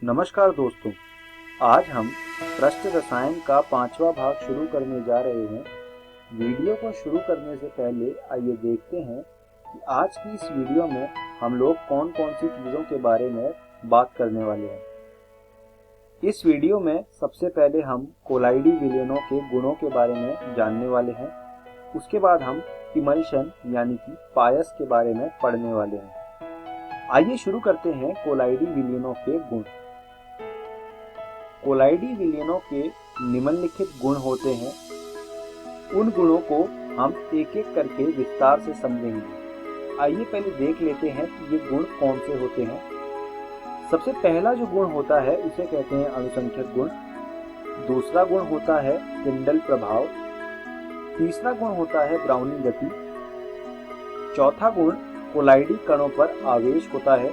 नमस्कार दोस्तों, आज हम पृष्ठ रसायन का 5वां भाग शुरू करने जा रहे हैं। वीडियो को शुरू करने से पहले आइए देखते हैं कि आज की इस वीडियो में हम लोग कौन कौन सी चीज़ों के बारे में बात करने वाले हैं। इस वीडियो में सबसे पहले हम कोलाइडी विलयनों के गुणों के बारे में जानने वाले हैं। उसके बाद हम इमल्शन यानी कि पायस के बारे में पढ़ने वाले हैं। आइए शुरू करते हैं कोलाइडी विलयनों के गुण। कोलाइडी विलयनों के निम्नलिखित गुण होते हैं। उन गुणों को हम एक एक करके विस्तार से समझेंगे। आइए पहले देख लेते हैं कि ये गुण कौन से होते हैं। सबसे पहला जो गुण होता है उसे कहते हैं अनुसंख्यक गुण। दूसरा गुण होता है टिंडल प्रभाव। तीसरा गुण होता है ब्राउनी गति। चौथा गुण कोलाइडी कणों पर आवेश होता है।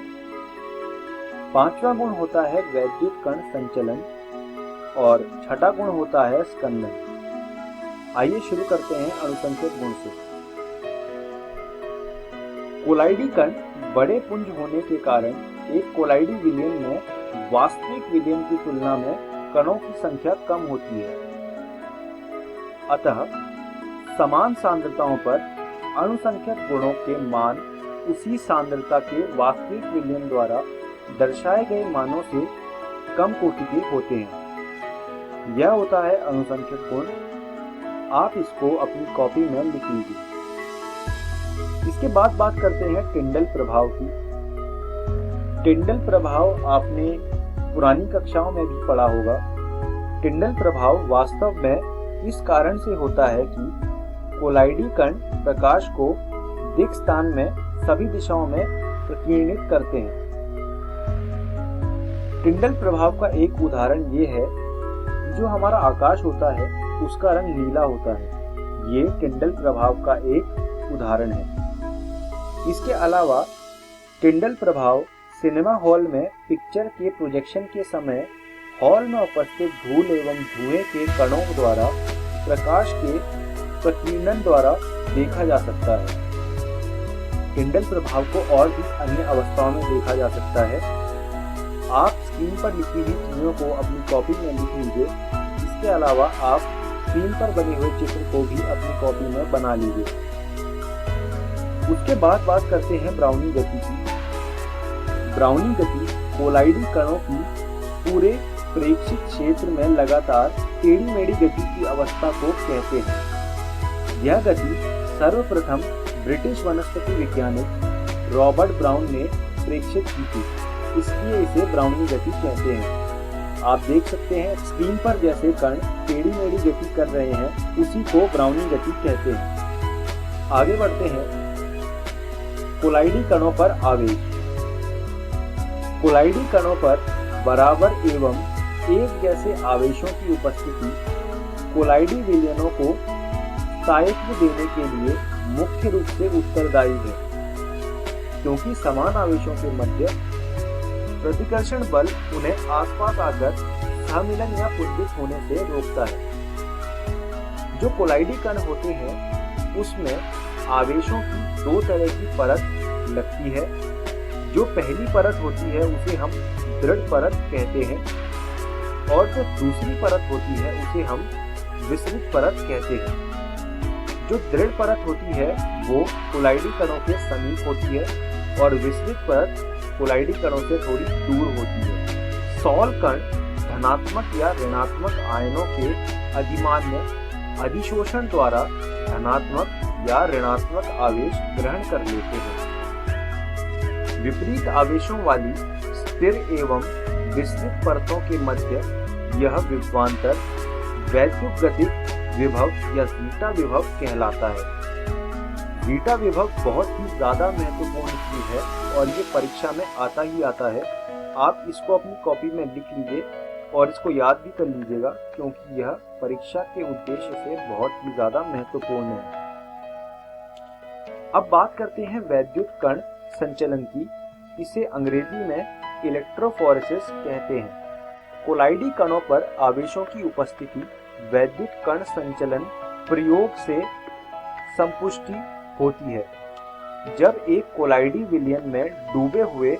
पांचवा गुण होता है वैद्युत कण संचलन और छठा गुण होता है स्कंदन। आइए शुरू करते हैं अनुसंख्यक गुण से। कोलाइडी कण बड़े पुंज होने के कारण एक कोलाइडी विलयन में वास्तविक विलयन की तुलना में कणों की संख्या कम होती है। अतः समान सांद्रताओं पर अनुसंख्यक गुणों के मान उसी सांद्रता के वास्तविक विलयन द्वारा दर्शाए गए मानों से कम कोटि के होते हैं। यह होता है अनुसंख्यक गुण। आप इसको अपनी कॉपी में लिख लीजिए। इसके बाद बात करते हैं टिंडल प्रभाव की। टिंडल प्रभाव आपने पुरानी कक्षाओं में भी पढ़ा होगा। टिंडल प्रभाव वास्तव में इस कारण से होता है कि कोलाइडी कण प्रकाश को दिक् स्थान में सभी दिशाओं में प्रकीर्णित करते हैं। टिंडल प्रभाव का एक उदाहरण ये है, जो हमारा आकाश होता है उसका रंग नीला होता है। ये टिंडल प्रभाव का एक उदाहरण है। इसके अलावा टिंडल प्रभाव सिनेमा हॉल में पिक्चर के प्रोजेक्शन के समय हॉल में उपस्थित धूल एवं धुएं के कणों द्वारा प्रकाश के प्रकीर्णन द्वारा देखा जा सकता है। टिंडल प्रभाव को और भी अन्य अवस्थाओं में देखा जा सकता है। आप स्क्रीन पर लिखी हुई चीजों को अपनी कॉपी में लिख लीजिए। इसके अलावा आप स्क्रीन पर बने हुए चित्र को भी अपनी कॉपी में बना लीजिए। उसके बाद बात करते हैं ब्राउनी गति की। ब्राउनी गति कोलाइडी कणों की पूरे प्रेक्षित क्षेत्र में लगातार टेढ़ी मेढ़ी गति की अवस्था को कहते हैं। यह गति सर्वप्रथम ब्रिटिश वनस्पति वैज्ञानिक रॉबर्ट ब्राउन ने प्रेक्षित की थी, इसलिए इसे ब्राउनी गति कहते हैं। आप देख सकते हैं स्क्रीन पर जैसे कण टेढ़ी मेढ़ी गति कर रहे हैं, उसी को ब्राउनी गति कहते हैं। आगे बढ़ते हैं। कोलाइडी कणों पर आवेश। कोलाइडी कणों पर बराबर एवं एक जैसे आवेशों की उपस्थिति कोलाइडी विलयनों को स्थायित्व देने के लिए मुख्य रूप से उत्तरदायी है, क्योंकि समान आवेशों के मध्य प्रतिकर्षण बल उन्हें आसपास आकर सम्मिलन या पुंजित होने से रोकता है। जो कोलाइडी कण होते हैं उसमें आवेशों की दो तरह की परत लगती है। जो पहली परत होती है उसे हम दृढ़ परत कहते हैं और जो दूसरी परत होती है उसे हम विसरित परत कहते हैं। जो दृढ़ परत होती है वो कोलाइडी कणों के समीप होती है और विसरित परत कोलाइडी कणों से थोड़ी दूर होती है। सॉल कण धनात्मक या ऋणात्मक आयनों के अधिमान्य अधिशोषण द्वारा धनात्मक या ऋणात्मक आवेश ग्रहण कर लेते हैं। विपरीत आवेशों वाली स्थिर एवं विस्तृत परतों के मध्य यह विभवांतर वैद्युतगतिक विभव या जीटा विभव कहलाता है। जीटा विभव बहुत ही ज्यादा महत्वपूर्ण चीज है और ये परीक्षा में आता ही आता है। आप इसको अपनी कॉपी में लिख लीजिए और इसको याद भी कर लीजिएगा, क्योंकि यह परीक्षा के उद्देश्य से बहुत ही ज्यादा महत्वपूर्ण है। अब बात करते हैं वैद्युत कण संचलन की। इसे अंग्रेजी में इलेक्ट्रोफोरेसिस कहते हैं। कोलाइडी कणों पर आवेशों की उपस्थिति वैद्युत कण संचलन प्रयोग से संपुष्टि होती है। जब एक कोलाइडी विलयन में डूबे हुए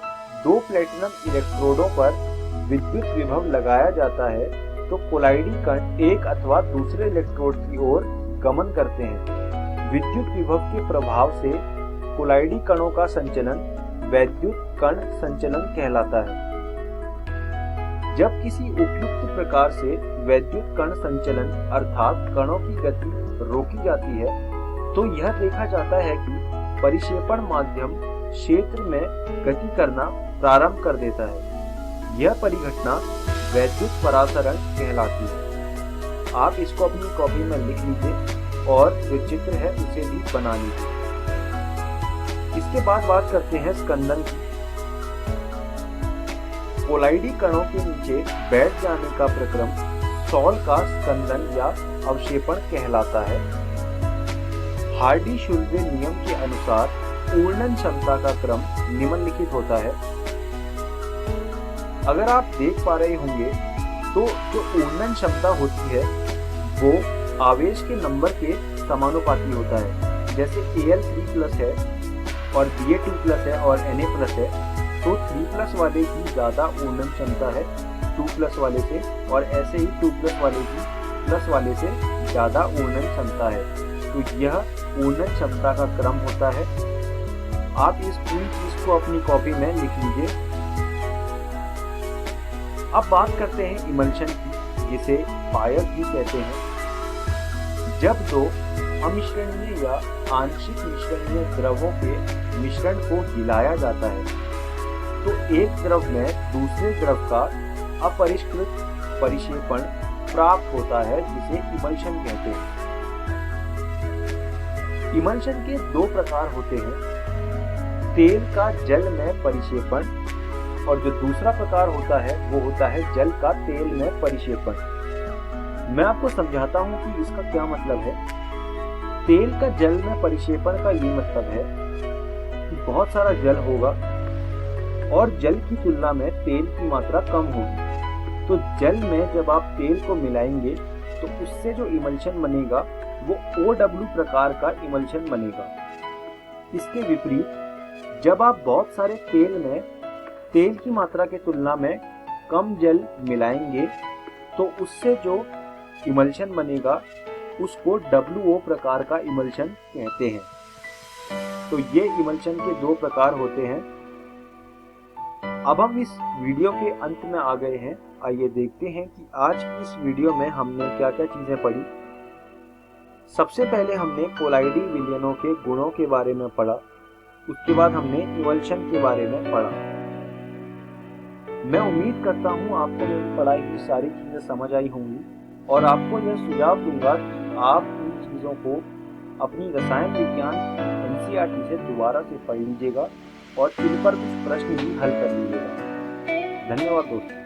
दो प्लेटिनम इलेक्ट्रोडों पर विद्युत विभव लगाया जाता है तो कोलाइडी कण एक अथवा दूसरे इलेक्ट्रोड की ओर गमन करते हैं। विद्युत विभव के प्रभाव से कोलाइडी कणों का संचलन वैद्युत कण संचलन कहलाता है। जब किसी उपयुक्त प्रकार से वैद्युत कण संचलन अर्थात कणों की गति रोकी जाती है तो यह देखा जाता है कि परिक्षेपण माध्यम क्षेत्र में गति करना प्रारंभ कर देता है। यह परिघटना वैद्युत परासरण कहलाती है। आप इसको अपनी कॉपी में लिख लीजिए और जो चित्र है उसे भी बना लीजिए। इसके बाद बात करते हैं स्कंदन की। कोलाइडी कणों के नीचे बैठ जाने का प्रक्रम सॉल का स्कंदन या अवक्षेपण कहलाता है। हार्डी-शुल्बे नियम के अनुसार ऊर्णन क्षमता का क्रम निम्नलिखित होता है। अगर आप देख पा रहे होंगे तो जो ऊर्णन क्षमता होती है वो आवेश के नंबर के समानुपाती होता है। जैसे Al3+ है और Ba2+ है और Na+ है तो 3+ वाले की ज्यादा ऊर्णन क्षमता है 2+ वाले से, और ऐसे ही 2+ वाले की प्लस वाले से ज्यादा ऊर्णन क्षमता है। तो यह ऊर्णन क्षमता का क्रम होता है। आप इस पूरी चीज को अपनी कॉपी में लिख लीजिए। अब बात करते हैं इमल्शन की, जिसे फायर भी कहते हैं। जब दो अमिश्रणीय या आंशिक मिश्रणीय द्रवों के मिश्रण को हिलाया जाता है तो एक द्रव में दूसरे द्रव का अपरिष्कृत परिक्षेपण प्राप्त होता है, जिसे इमल्शन कहते हैं। इमल्शन के दो प्रकार होते हैं, तेल का जल में परिक्षेपण, और जो दूसरा प्रकार होता है वो होता है जल का तेल में परिक्षेपण। मैं आपको समझाता हूं कि इसका क्या मतलब है। तेल का जल में परिक्षेपण का ये मतलब है कि बहुत सारा जल होगा और जल की तुलना में तेल की मात्रा कम होगी। तो जल में जब आप तेल को मिलाएंगे तो उससे जो इमल्शन बनेगा वो OW प्रकार का इमल्शन बनेगा। इसके विपरीत जब आप बहुत सारे तेल में तेल की मात्रा के तुलना में कम जल मिलाएंगे तो उससे जो इमल्शन बनेगा उसको WO प्रकार का इमल्शन कहते हैं। तो ये इमल्शन के दो प्रकार होते हैं। अब हम इस वीडियो के अंत में आ गए हैं। आइए देखते हैं कि आज की इस वीडियो में हमने क्या क्या चीजें पढ़ी। सबसे पहले हमने कोलाइडी विलयनों के गुणों के बारे में पढ़ा। उसके बाद हमने इमल्शन के बारे में पढ़ा। मैं उम्मीद करता हूँ आपको मेरी पढ़ाई की सारी चीजें समझ आई होंगी और आपको यह सुझाव दूंगा कि आप इन चीजों को अपनी रसायन विज्ञान NCERT से दोबारा से पढ़ लीजिएगा और इन पर कुछ प्रश्न भी हल कर लीजिएगा। धन्यवाद दोस्तों।